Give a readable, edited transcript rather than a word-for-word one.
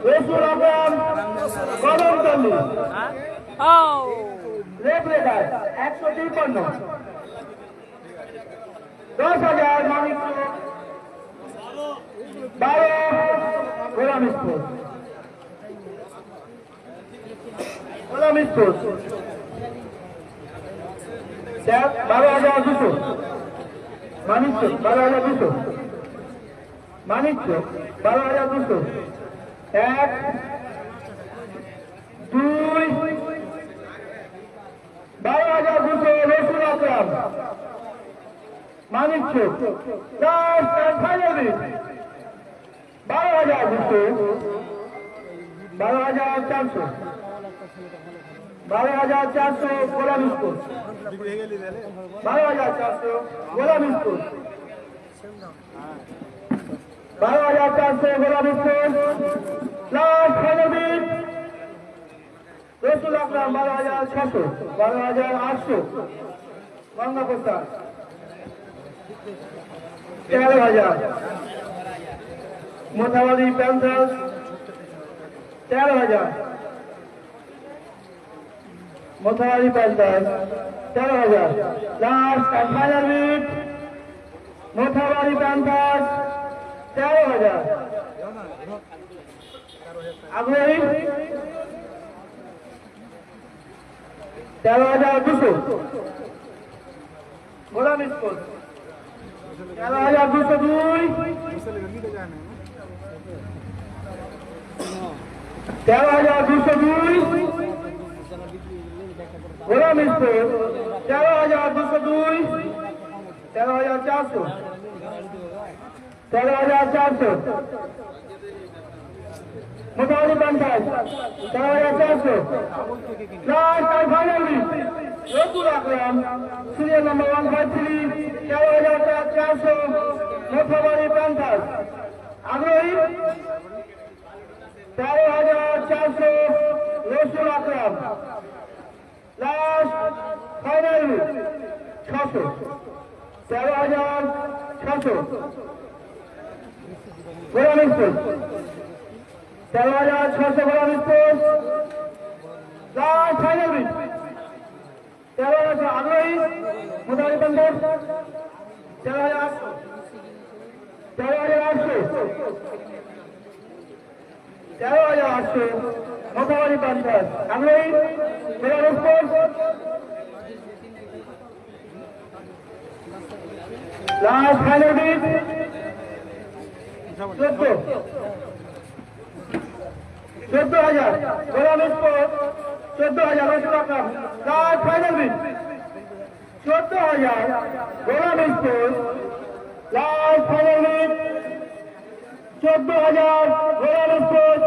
রসুল Akram Kadamtali refrigerator 153 10,000 Manik 12 Golam sports Golam sports 12,200 Manik 12,200 Manik 12,200 1 2 12,200 Rasul Akram Manik last and final bid 12,200 12,400 12,400 Golam sports 12,400 Golam sports 12,400 Golam sports last final bid Rasul Akram 12,600 12,800 Ganga প্রস্তাব 13,000 Mothabadi panthers 13,000 Mothabadi panthers 13,000 last and final bid Mothabadi panthers 13,000 আগ্রহী 13,200 গোলাম sports 13,202 13,202 গোলাম sports 13,202 13,400 13,400 মোটামুটি 50 13,400 last আর final রসুল আকরাম serial number 153 13,400 মোটামুটি 50 আগ্রহী 13,400 রসুল আকরাম last final 600 13,600 গোলাম sports 13,600 গোলাম sports last final 13,000 আগ্রহী মোটামুটি 50 13,800 13,800 13,800 মোটামুটি 50 আগ্রহী গোলাম স্পোর্টস লাস্ট ফাইনাল 14,000 গোলাম স্পোর্টস 14,000 রসুল আকরাম লাস্ট ফাইনাল 14,000 গোলাম স্পোর্টস লাস্ট ফাইনাল 14,000 গোলাম স্পোর্টস